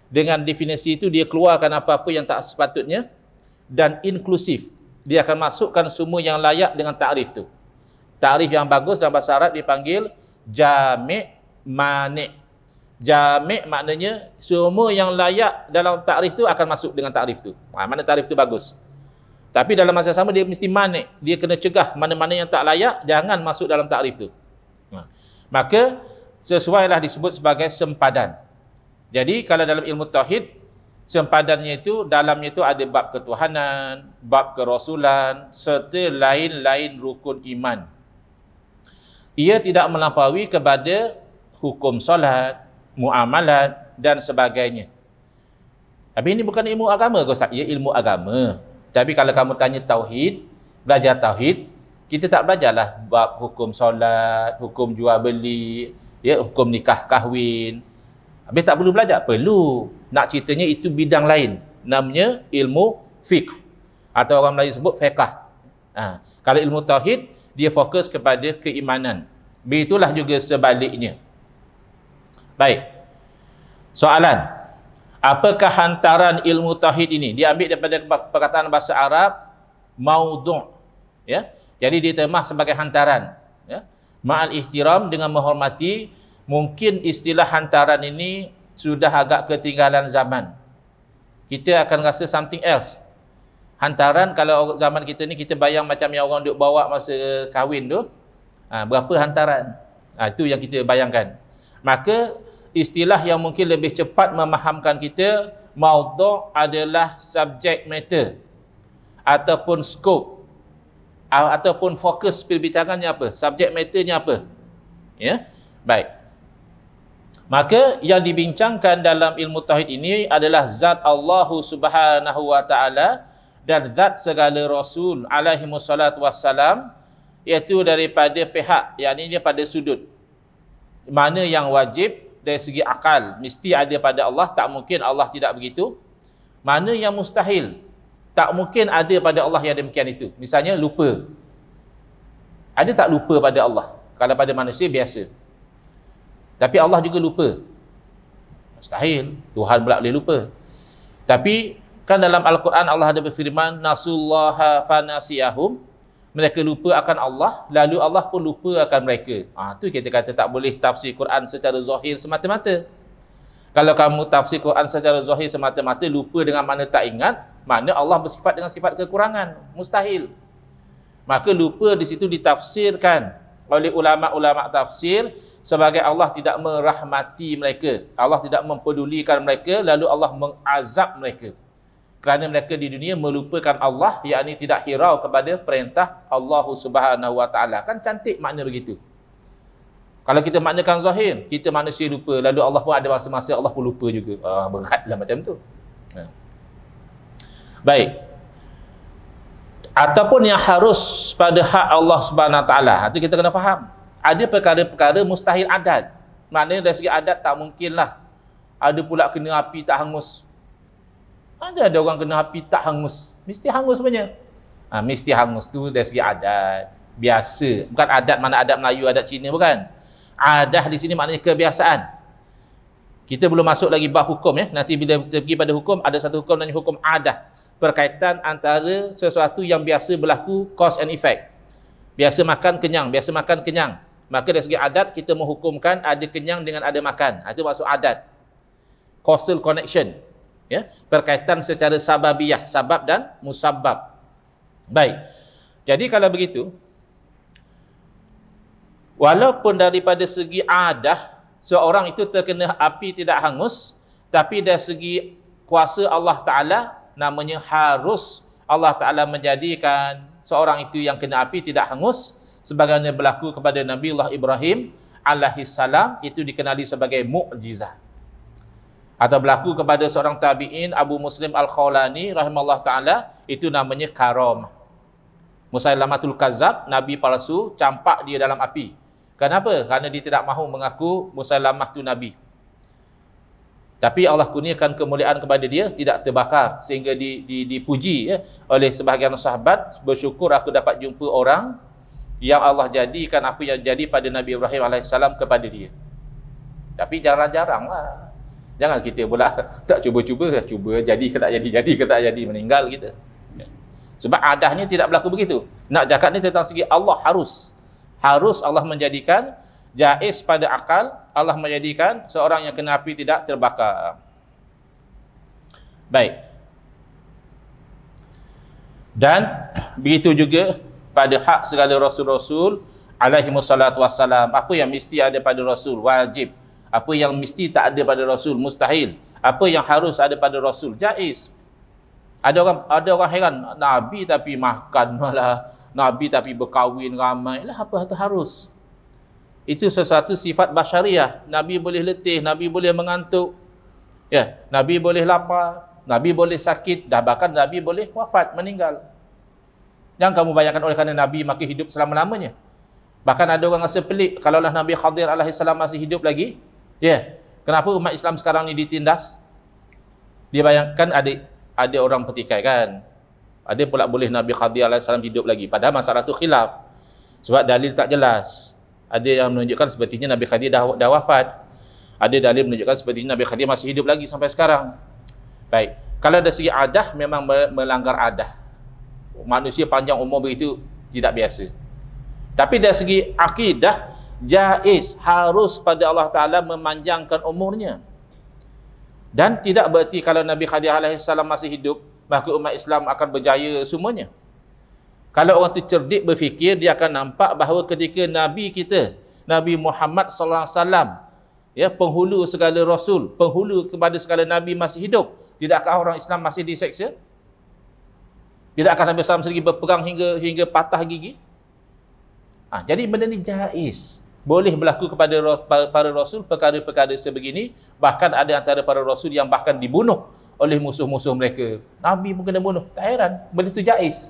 Dengan definisi itu dia keluarkan apa-apa yang tak sepatutnya, dan inklusif, dia akan masukkan semua yang layak dengan takrif tu. Takrif yang bagus dalam bahasa Arab dipanggil jami' mani'. Jami' maknanya semua yang layak dalam takrif tu akan masuk dengan takrif tu. Mana takrif tu bagus. Tapi dalam masa sama dia mesti mani', dia kena cegah mana-mana yang tak layak jangan masuk dalam takrif tu. Maka sesuailah disebut sebagai sempadan. Jadi kalau dalam ilmu tauhid, sempadannya itu dalamnya itu ada bab ketuhanan, bab kerasulan serta lain-lain rukun iman. Ia tidak melampaui kepada hukum solat, muamalat dan sebagainya. Tapi ini bukan ilmu agama ke Ustaz? Ya, ilmu agama. Tapi kalau kamu tanya tauhid, belajar tauhid, kita tak belajarlah bab hukum solat, hukum jual beli, ya, hukum nikah kahwin. Habis tak perlu belajar? Perlu. Nak ceritanya itu bidang lain. Namanya ilmu fiqh. Atau orang Melayu sebut fiqh. Kalau ilmu tauhid, dia fokus kepada keimanan. Begitulah juga sebaliknya. Baik. Soalan. Apakah hantaran ilmu tauhid ini? Dia ambil daripada perkataan bahasa Arab, maudhu'. Ya? Jadi dia termah sebagai hantaran. Ya? Ma'al ihtiram, dengan menghormati. Mungkin istilah hantaran ini sudah agak ketinggalan zaman. Kita akan rasa something else. Hantaran, kalau zaman kita ni, kita bayang macam yang orang duk bawa masa kahwin tu. Berapa hantaran? Itu yang kita bayangkan. Maka istilah yang mungkin lebih cepat memahamkan kita, maudhu' adalah subject matter ataupun scope ataupun fokus perbincangannya apa, subject matternya apa. Ya, baik. Maka yang dibincangkan dalam ilmu tauhid ini adalah zat Allah Subhanahu wa taala dan zat segala rasul alaihi wassalatu wassalam, iaitu daripada pihak, yakni dia pada sudut mana yang wajib dari segi akal mesti ada pada Allah, tak mungkin Allah tidak begitu. Mana yang mustahil, tak mungkin ada pada Allah yang demikian itu. Misalnya lupa. Ada tak lupa pada Allah? Kalau pada manusia biasa. Tapi Allah juga lupa. Mustahil. Tuhan pula boleh lupa. Tapi kan dalam Al-Quran Allah ada berfirman, nasullaha fanasiyahum. Mereka lupa akan Allah, lalu Allah pun lupa akan mereka. Tu kita kata tak boleh tafsir Quran secara zahir semata-mata. Kalau kamu tafsir Quran secara zahir semata-mata, lupa dengan makna tak ingat, makna Allah bersifat dengan sifat kekurangan. Mustahil. Maka lupa di situ ditafsirkan oleh ulama-ulama tafsir sebagai Allah tidak merahmati mereka, Allah tidak mempedulikan mereka, lalu Allah mengazab mereka kerana mereka di dunia melupakan Allah, yakni tidak hirau kepada perintah Allah Subhanahu wa taala. Kan cantik makna begitu. Kalau kita maknakan zahir, kita manusia lupa, lalu Allah pun ada masa-masa Allah pun lupa juga. Beratlah macam tu. Baik. Ataupun yang harus pada hak Allah Subhanahu wa taala. Itu kita kena faham. Ada perkara-perkara mustahil adat. Maknanya dari segi adat tak mungkinlah. Ada pula kena api tak hangus. Ada orang kena api tak hangus. Mesti hangus sebenarnya. Mesti hangus tu dari segi adat. Biasa. Bukan adat mana adat Melayu, adat Cina, bukan. Adat di sini maknanya kebiasaan. Kita belum masuk lagi bab hukum ya. Nanti bila kita pergi pada hukum, ada satu hukum namanya hukum adat. Berkaitan antara sesuatu yang biasa berlaku, cause and effect. Biasa makan kenyang, biasa makan kenyang. Maka dari segi adat kita menghukumkan ada kenyang dengan ada makan. Itu maksud adat. Causal connection. Ya, berkaitan secara sababiyah, sabab dan musabbab. Baik. Jadi kalau begitu, walaupun daripada segi adah seorang itu terkena api tidak hangus, tapi dari segi kuasa Allah Ta'ala, namanya harus Allah Ta'ala menjadikan seorang itu yang kena api tidak hangus, sebagaimana berlaku kepada Nabiullah Ibrahim alaihissalam, itu dikenali sebagai mukjizah. Atau berlaku kepada seorang tabi'in Abu Muslim Al-Khawlani rahimahullah ta'ala, itu namanya karamah. Musailamatul Kazzab, Nabi palsu, campak dia dalam api. Kenapa? Kerana dia tidak mahu mengaku Musailamah itu Nabi. Tapi Allah kurniakan kemuliaan kepada dia, tidak terbakar, sehingga dipuji ya, oleh sebahagian sahabat. Bersyukur aku dapat jumpa orang yang Allah jadikan apa yang jadi pada Nabi Ibrahim alaihissalam kepada dia. Tapi jarang-jarang lah. Jangan kita pula tak cuba-cuba jadi ke tak jadi ke tak jadi, meninggal kita. Sebab adahnya tidak berlaku begitu. Nak cakap ni tentang segi Allah harus Allah menjadikan jaiz pada akal, Allah menjadikan seorang yang kena api tidak terbakar. Baik. Dan begitu juga pada hak segala rasul-rasul alaihi wassalatu wassalam. Apa yang mesti ada pada rasul wajib, apa yang mesti tak ada pada rasul mustahil, apa yang harus ada pada rasul jaiz. Ada orang heran, nabi tapi makan malah, nabi tapi berkahwin ramai lah, apa itu harus? Itu sesuatu sifat basyariah. Nabi boleh letih, nabi boleh mengantuk, ya, nabi boleh lapar, nabi boleh sakit, dah bahkan nabi boleh wafat, meninggal. Jangan kamu bayangkan oleh kerana nabi maka hidup selama-lamanya. Bahkan ada orang rasa pelik, kalaulah Nabi Khadir alaihissalam masih hidup lagi, ya, kenapa umat Islam sekarang ni ditindas? Dia bayangkan ada orang petikai kan, ada pula boleh Nabi Khadir alaihissalam hidup lagi, padahal masalah tu khilaf sebab dalil tak jelas. Ada yang menunjukkan sepertinya Nabi Khadir dah wafat, ada dalil menunjukkan sepertinya Nabi Khadir masih hidup lagi sampai sekarang. Baik, kalau dari segi adah memang melanggar adah, manusia panjang umur begitu tidak biasa. Tapi dari segi akidah jaiz, harus pada Allah Ta'ala memanjangkan umurnya. Dan tidak berarti kalau Nabi Khadir alaihissalam masih hidup maka umat Islam akan berjaya semuanya. Kalau orang tu cerdik berfikir, dia akan nampak bahawa ketika Nabi kita, Nabi Muhammad sallallahu alaihi wasallam, ya, penghulu segala rasul, penghulu kepada segala nabi masih hidup, tidakkah orang Islam masih diseksa? Tidakkah Nabi SAW sendiri berperang hingga patah gigi? Jadi benda ni jaiz. Boleh berlaku kepada para rasul perkara-perkara sebegini. Bahkan ada antara para rasul yang bahkan dibunuh oleh musuh-musuh mereka. Nabi pun kena bunuh. Tak heran, benda tu jaiz.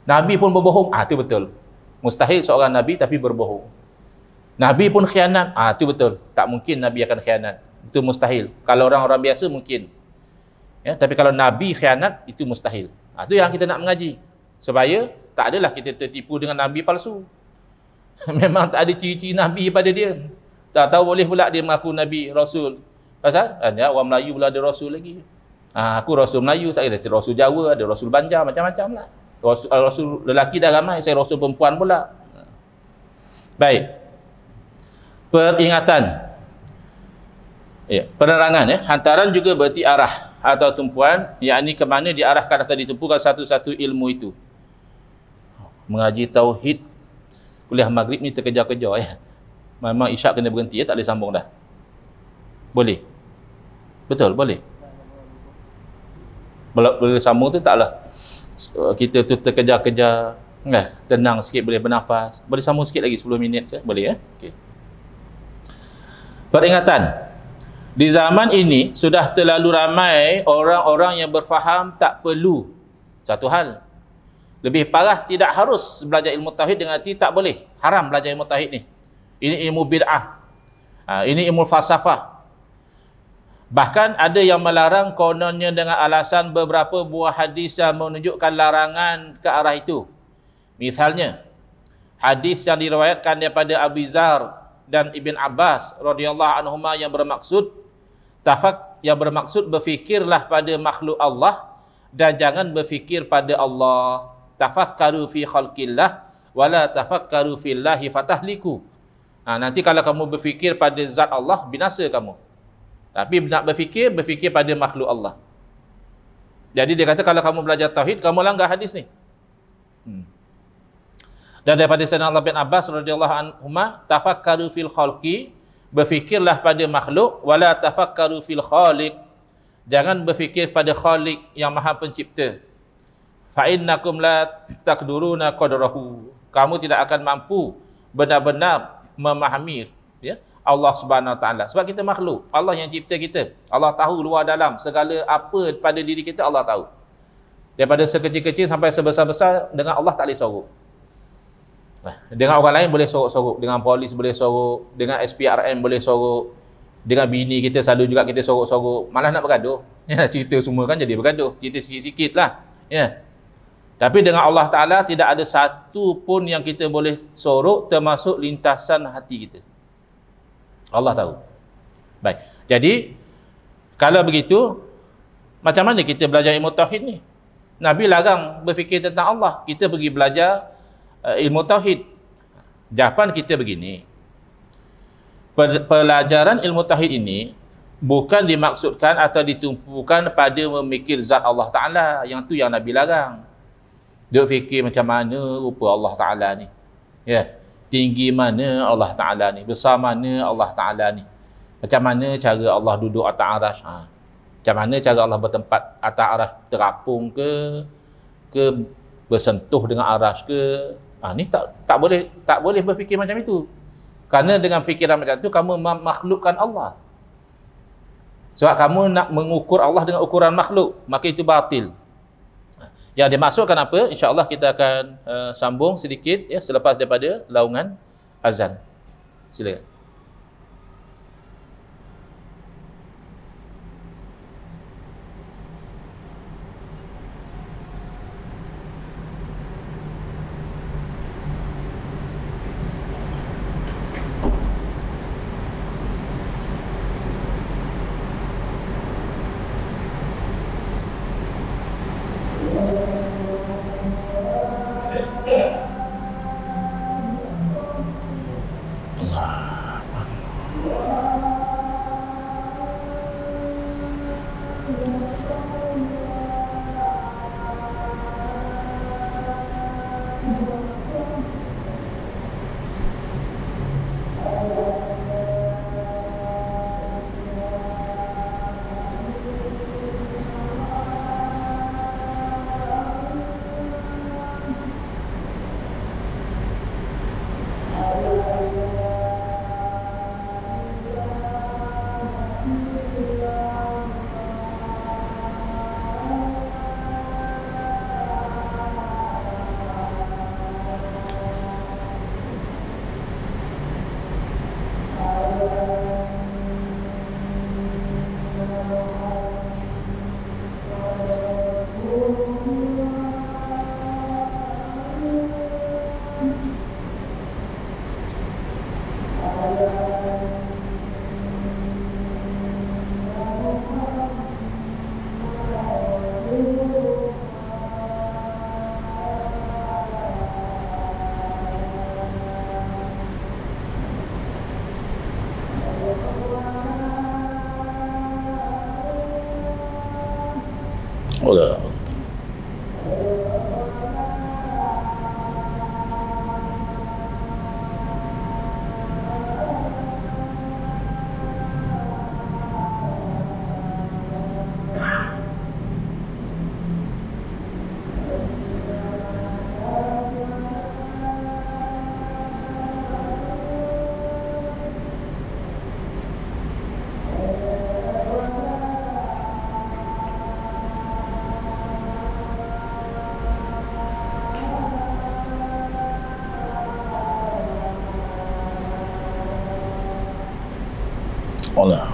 Nabi pun berbohong, itu betul. Mustahil seorang Nabi tapi berbohong. Nabi pun khianat, itu betul. Tak mungkin Nabi akan khianat. Itu mustahil. Kalau orang-orang biasa mungkin. Ya, tapi kalau Nabi khianat, itu mustahil. Itu yang kita nak mengaji. Supaya tak adalah kita tertipu dengan Nabi palsu. Memang tak ada ciri-ciri Nabi pada dia. Tak tahu boleh pula dia mengaku Nabi, Rasul. Pasal? Orang Melayu pula ada Rasul lagi. Aku Rasul Melayu, saya ada Rasul Jawa, ada Rasul Banjar, macam-macam lah. Rasul lelaki dah ramai, saya Rasul perempuan pula. Baik. Peringatan. Ya, penerangan, ya. Hantaran juga berarti arah atau tumpuan, yakni ke mana diarahkan atau ditumpukan satu-satu ilmu itu. Mengaji tauhid kuliah maghrib ni terkejar-kejar, ya. Memang isyak kena berhenti, ya, tak boleh sambung dah. Boleh? Betul, boleh. Boleh sambung tu taklah kita tu terkejar-kejar, tenang sikit, boleh bernafas. Boleh sambung sikit lagi 10 minit ke? Boleh, ya? Okey. Peringatan. Di zaman ini sudah terlalu ramai orang-orang yang berfaham tak perlu satu hal. Lebih parah, tidak harus belajar ilmu tauhid dengan arti tak boleh, haram belajar ilmu tauhid ni. Ini ilmu bid'ah. Ini ilmu falsafah. Bahkan ada yang melarang kononnya dengan alasan beberapa buah hadis yang menunjukkan larangan ke arah itu. Misalnya, hadis yang diriwayatkan daripada Abu Zar dan Ibn Abbas radhiyallahu anhuma yang bermaksud berfikirlah pada makhluk Allah dan jangan berfikir pada Allah. Tafakkaru fi khalqillah wala tafakkaru fillahi fatahliku. Nanti kalau kamu berfikir pada zat Allah, binasa kamu. Tapi nak berfikir pada makhluk Allah. Jadi dia kata kalau kamu belajar tauhid, kamu langgar hadis ni. Dan daripada Sayyidina Allah bin Abbas radhiyallahu anhuma, tafakkaru fil khalqi, berfikirlah pada makhluk, wala tafakkaru fil khaliq, jangan berfikir pada khaliq yang maha pencipta. Fa innakum la taqduruna qadrahu, kamu tidak akan mampu benar-benar memahami, ya, Allah Subhanahu Wa Taala. Sebab kita makhluk, Allah yang cipta kita. Allah tahu luar dalam segala apa pada diri kita, Allah tahu. Daripada sekecil-kecil sampai sebesar-besar, dengan Allah tak boleh sorok. Dengan orang lain boleh sorok-sorok, dengan polis boleh sorok, dengan SPRM boleh sorok, dengan bini kita selalu juga kita sorok-sorok, malah nak bergaduh. Ya, cerita semua kan jadi bergaduh. Cerita sikit-sikit lah. Ya. Tapi dengan Allah Ta'ala tidak ada satu pun yang kita boleh sorok termasuk lintasan hati kita. Allah tahu. Baik. Jadi kalau begitu, macam mana kita belajar ilmu tauhid ni? Nabi larang berfikir tentang Allah. Kita pergi belajar ilmu tauhid. Jawapan kita begini. Pelajaran ilmu tauhid ini bukan dimaksudkan atau ditumpukan pada memikir zat Allah Ta'ala. Yang tu yang Nabi larang. Duk fikir macam mana rupa Allah Ta'ala ni. Ya. Tinggi mana Allah Ta'ala ni. Besar mana Allah Ta'ala ni. Macam mana cara Allah duduk atas arash. Macam mana cara Allah bertempat atas arash, terapung ke bersentuh dengan arash ke. Ni tak boleh berfikir macam itu. Kerana dengan fikiran macam tu kamu makhlukkan Allah. Sebab kamu nak mengukur Allah dengan ukuran makhluk, maka itu batil. Yang dimaksudkan apa? InsyaAllah kita akan sambung sedikit ya selepas daripada laungan azan. Silakan. Allah. Allah.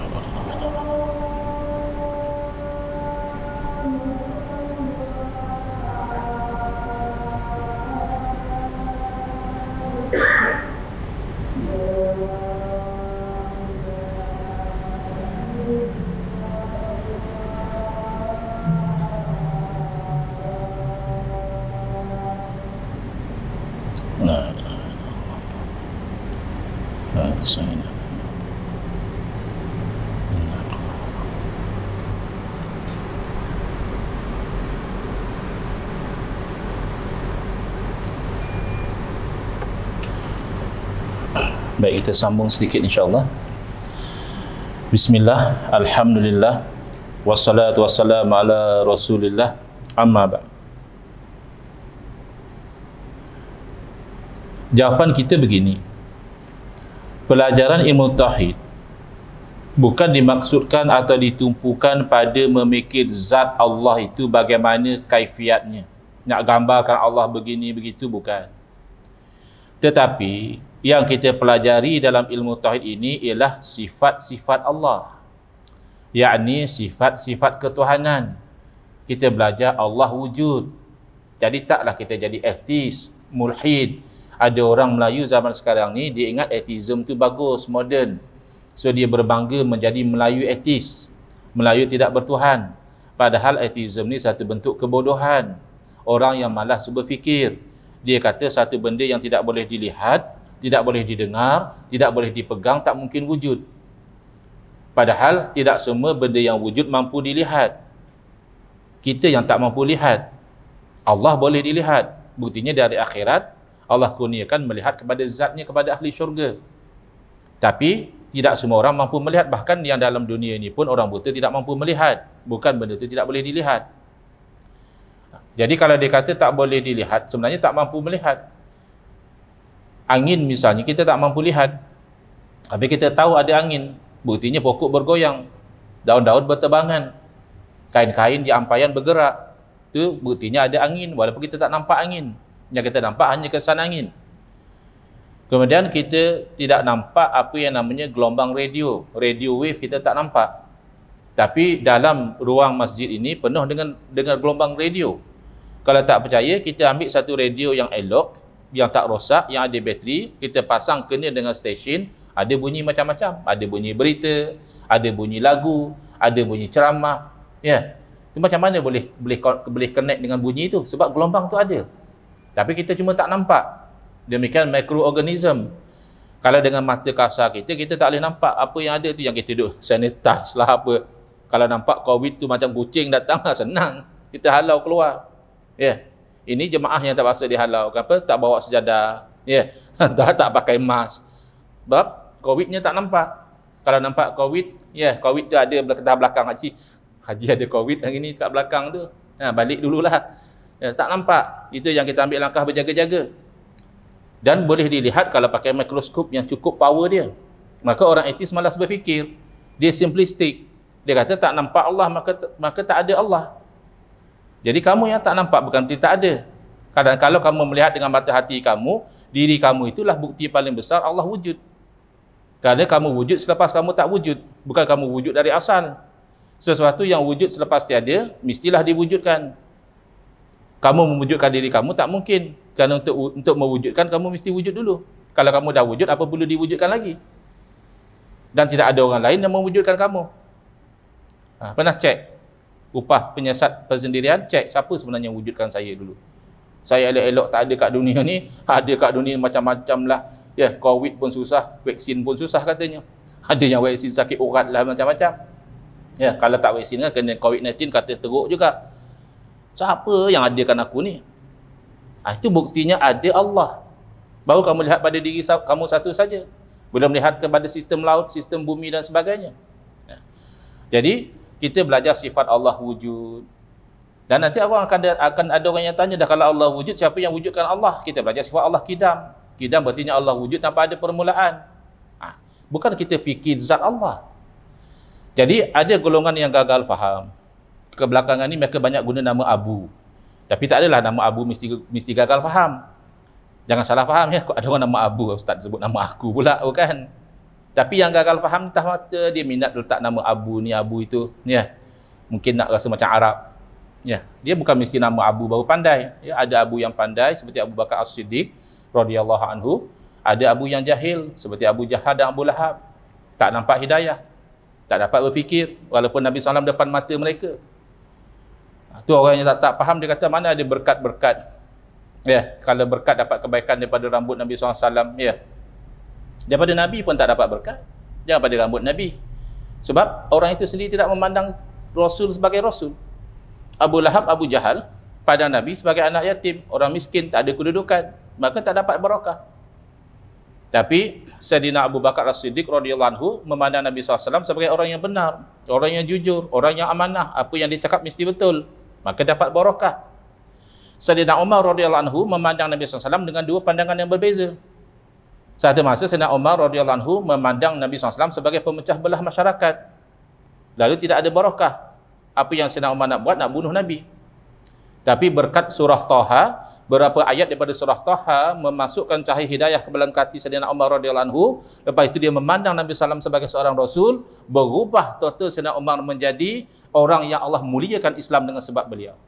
Baik, kita sambung sedikit insyaAllah. Bismillah, Alhamdulillah, wassalatu wassalamu ala Rasulillah, amma ba'd. Jawapan kita begini. Pelajaran ilmu tauhid bukan dimaksudkan atau ditumpukan pada memikir zat Allah itu bagaimana kaifiatnya. Nak gambarkan Allah begini begitu, bukan. Tetapi yang kita pelajari dalam ilmu tauhid ini ialah sifat-sifat Allah, yakni sifat-sifat ketuhanan. Kita belajar Allah wujud, Jadi taklah kita jadi ateis, mulhid. Ada orang Melayu zaman sekarang ni, dia ingat ateism tu bagus, moden. So dia berbangga menjadi Melayu ateis. Melayu tidak bertuhan. Padahal ateism ni satu bentuk kebodohan. Orang yang malas berfikir. Dia kata satu benda yang tidak boleh dilihat, tidak boleh didengar, tidak boleh dipegang, tak mungkin wujud. Padahal tidak semua benda yang wujud mampu dilihat. Kita yang tak mampu lihat. Allah boleh dilihat. Buktinya dari akhirat, Allah kurniakan melihat kepada zatnya, kepada ahli syurga. Tapi tidak semua orang mampu melihat. Bahkan yang dalam dunia ini pun orang buta tidak mampu melihat. Bukan benda itu tidak boleh dilihat. Jadi kalau dia kata tak boleh dilihat, sebenarnya tak mampu melihat. Angin misalnya, kita tak mampu lihat. Tapi kita tahu ada angin. Buktinya pokok bergoyang, daun-daun berterbangan, kain-kain di ampaian bergerak. Itu buktinya ada angin, walaupun kita tak nampak angin. Yang kita nampak hanya kesan angin. Kemudian kita tidak nampak apa yang namanya gelombang radio. Radio wave kita tak nampak. Tapi dalam ruang masjid ini penuh dengan gelombang radio. Kalau tak percaya, kita ambil satu radio yang elok, yang tak rosak, yang ada bateri, kita pasang kena dengan stesen, ada bunyi macam-macam. Ada bunyi berita, ada bunyi lagu, ada bunyi ceramah. Ya. Itu macam mana boleh connect dengan bunyi itu? Sebab gelombang tu ada. Tapi kita cuma tak nampak. Demikian mikroorganism. Kalau dengan mata kasar kita tak boleh nampak apa yang ada tu, yang kita duduk sanitize lah apa. Kalau nampak COVID tu macam kucing datang lah, senang. Kita halau keluar. Ya. Ini jemaah yang tak pasal dihalau. Kenapa? Tak bawa sejadah. Ya. tak pakai mask. Sebab COVID-nya tak nampak. Kalau nampak COVID, ya, COVID tu ada belakang haji. Haji ada COVID hari ni kat belakang tu. Balik dululah. Ya, tak nampak. Itu yang kita ambil langkah berjaga-jaga. Dan boleh dilihat kalau pakai mikroskop yang cukup power dia. Maka orang etis malas berfikir. Dia simplistik. Dia kata tak nampak Allah, maka tak ada Allah. Jadi kamu yang tak nampak bukan berarti tak ada. Kadang kalau kamu melihat dengan mata hati kamu, diri kamu itulah bukti paling besar Allah wujud. Kerana kamu wujud selepas kamu tak wujud. Bukan kamu wujud dari asal. Sesuatu yang wujud selepas tiada, mestilah diwujudkan. Kamu mewujudkan diri kamu tak mungkin. Kerana untuk mewujudkan, kamu mesti wujud dulu. Kalau kamu dah wujud, apa perlu diwujudkan lagi? Dan tidak ada orang lain yang mewujudkan kamu. Pernah cek upah penyiasat persendirian, cek siapa sebenarnya yang wujudkan saya dulu. Saya elok-elok tak ada kat dunia ni, ada kat dunia macam-macam lah. Ya, COVID pun susah, vaksin pun susah katanya. Ada yang vaksin sakit urat lah macam-macam. Ya, kalau tak vaksin kan kena COVID-19 kata teruk juga. Siapa yang adakan aku ni? Itu buktinya ada Allah. Baru kamu lihat pada diri kamu satu saja. Belum lihat kepada sistem laut, sistem bumi dan sebagainya. Ya. Jadi kita belajar sifat Allah wujud. Dan nanti akan ada orang yang tanya, dah kalau Allah wujud, siapa yang wujudkan Allah? Kita belajar sifat Allah kidam. Kidam berarti Allah wujud tanpa ada permulaan. Bukan kita fikir zat Allah. Jadi ada golongan yang gagal faham. Kebelakangan ni mereka banyak guna nama Abu. Tapi tak adalah nama Abu mesti gagal faham. Jangan salah faham ya. Ada orang nama Abu, Ustaz sebut nama aku pula, bukan. Tapi yang gagal faham entah mata dia minat letak nama Abu ni, Abu itu, ya. Mungkin nak rasa macam Arab. Ya, dia bukan mesti nama Abu baru pandai. Ya, ada Abu yang pandai seperti Abu Bakar As-Siddiq radhiyallahu anhu, ada Abu yang jahil seperti Abu Jahal dan Abu Lahab. Tak nampak hidayah, tak dapat berfikir walaupun Nabi SAW depan mata mereka. Tu orang yang tak faham, dia kata mana ada berkat-berkat. Ya, kalau berkat dapat kebaikan daripada rambut Nabi SAW, ya. Daripada Nabi pun tak dapat berkat. Jangan pada rambut Nabi. Sebab orang itu sendiri tidak memandang Rasul sebagai Rasul. Abu Lahab, Abu Jahal pada Nabi sebagai anak yatim, orang miskin, tak ada kedudukan, maka tak dapat barakah. Tapi Sayyidina Abu Bakar As-Siddiq radhiyallahu anhu memandang Nabi SAW sebagai orang yang benar, orang yang jujur, orang yang amanah, apa yang dia cakap mesti betul, maka dapat barakah. Sayyidina Umar radhiyallahu anhu memandang Nabi SAW dengan dua pandangan yang berbeza. Satu masa Sayyidina Umar radhiyallahu anhu memandang Nabi SAW sebagai pemecah belah masyarakat. Lalu tidak ada barakah. Apa yang Sayyidina Umar nak buat, nak bunuh Nabi. Tapi berkat surah Taha, beberapa ayat daripada surah Taha memasukkan cahaya hidayah ke dalam hati Sayyidina Umar radhiyallahu anhu. Lepas itu dia memandang Nabi SAW sebagai seorang Rasul, berubah total Sayyidina Umar menjadi orang yang Allah muliakan Islam dengan sebab beliau.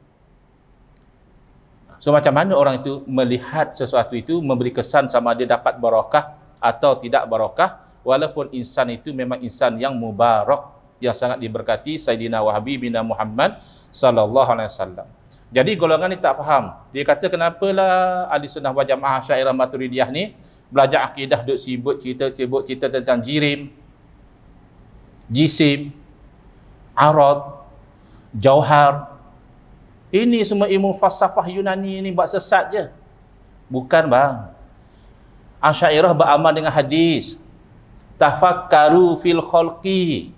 So macam mana orang itu melihat sesuatu itu memberi kesan sama dia dapat barakah atau tidak barakah, walaupun insan itu memang insan yang mubarak, yang sangat diberkati, Sayyidina wa Habibina Muhammad sallallahu alaihi wasallam. Jadi golongan ni tak faham. Dia kata kenapalah ahli sunnah wal jamaah Asy'ariyah Maturidiyah ni belajar akidah duk sibuk cerita tentang jirim, jisim, arad, jauhar. Ini semua ilmu falsafah Yunani ini buat sesat je. Bukan bang. Asy'ariyah beramal dengan hadis. Tafakkaru fil khalqi.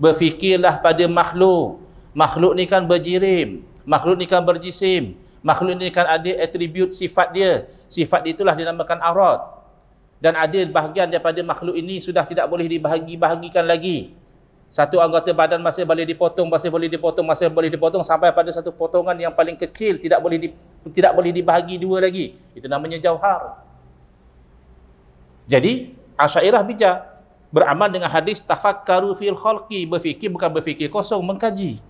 Berfikirlah pada makhluk. Makhluk ni kan berjirim. Makhluk ni kan berjisim. Makhluk ni kan ada atribut sifat dia. Sifat itulah dinamakan arad. Dan ada bahagian daripada makhluk ini sudah tidak boleh dibahagi-bahagikan lagi. Satu anggota badan masih boleh dipotong, masih boleh dipotong sampai pada satu potongan yang paling kecil tidak boleh dibahagi dua lagi. Itu namanya jauhar. Jadi Asy'ariyah bijak, beramal dengan hadis tafakkaru fil khalqi, berfikir bukan berfikir kosong, mengkaji.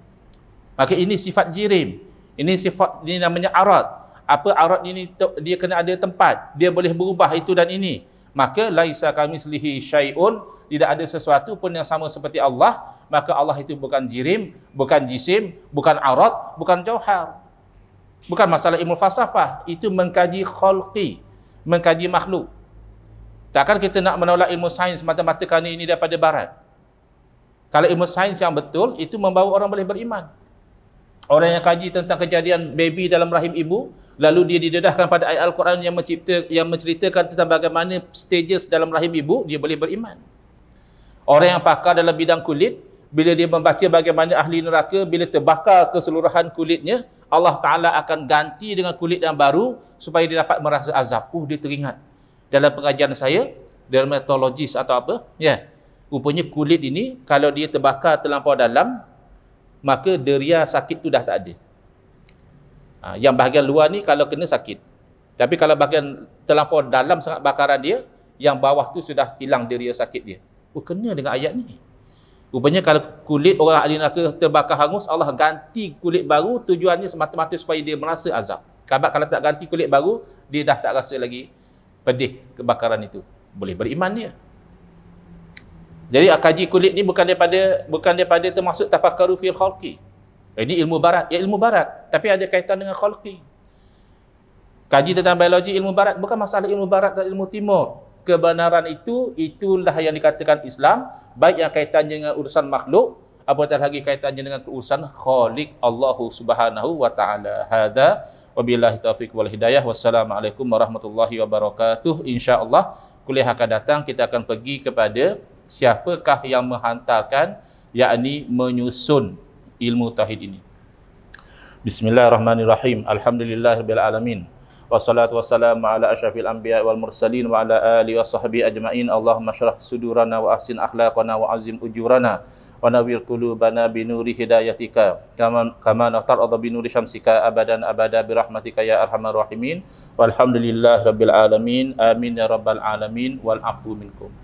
Maka ini sifat jirim. Ini namanya arad. Apa arad ini? Dia kena ada tempat. Dia boleh berubah itu dan ini. Maka laisa kamitslihi syai'un, tidak ada sesuatu pun yang sama seperti Allah. Maka Allah itu bukan jirim, bukan jisim, bukan arad, bukan jauhar. Bukan masalah ilmu falsafah, itu mengkaji khalqi, mengkaji makhluk. Takkan kita nak menolak ilmu sains mata-mata kali ini daripada barat. Kalau ilmu sains yang betul, itu membawa orang boleh beriman. Orang yang kaji tentang kejadian baby dalam rahim ibu, lalu dia didedahkan pada ayat Al-Quran yang menceritakan tentang bagaimana stages dalam rahim ibu, dia boleh beriman. Orang yang pakar dalam bidang kulit, bila dia membaca bagaimana ahli neraka, bila terbakar keseluruhan kulitnya, Allah Ta'ala akan ganti dengan kulit yang baru supaya dia dapat merasa azab. Dia teringat. Dalam pengajian saya, dermatologis atau apa, rupanya kulit ini, kalau dia terbakar terlampau dalam, maka deria sakit tu dah tak ada. Yang bahagian luar ni kalau kena sakit. Tapi kalau bahagian terlampau dalam sangat bakaran dia, yang bawah tu sudah hilang deria sakit dia. Kena dengan ayat ni. Rupanya kalau kulit orang ahli neraka terbakar hangus, Allah ganti kulit baru, tujuannya semata-mata supaya dia merasa azab. Kalau tak ganti kulit baru, dia dah tak rasa lagi pedih kebakaran itu. Boleh beriman dia. Jadi kaji kulit ni bukan daripada termasuk tafakkaru fil khalqi. Ini ilmu barat. Ya ilmu barat, tapi ada kaitan dengan khalqi. Kaji tentang biologi ilmu barat bukan masalah ilmu barat dan ilmu timur. Kebenaran itulah yang dikatakan Islam, baik yang kaitannya dengan urusan makhluk, apatah lagi kaitannya dengan urusan Khaliq Allahu Subhanahu wa taala. Hadza wabillahi taufiq wal hidayah. Wassalamualaikum warahmatullahi wabarakatuh. Insya-Allah kuliah akan datang kita akan pergi kepada siapakah yang menghantarkan, yakni menyusun ilmu tauhid ini. Bismillahirrahmanirrahim. Alhamdulillahirabbil alamin. Wassalatu wassalamu ala asyrafil anbiya wal mursalin wa ala alihi washabbihi ajmain. Allahumma shrah sudurana wa ahsin akhlaqana wa azim ujurana wa nawwir qulubana bi nuri hidayatika kama natarada bi nuri syamsika abadan abada bi rahmatika ya arhamar rahimin. Walhamdulillahirabbil alamin. Amin ya rabbal alamin wal afu minkum.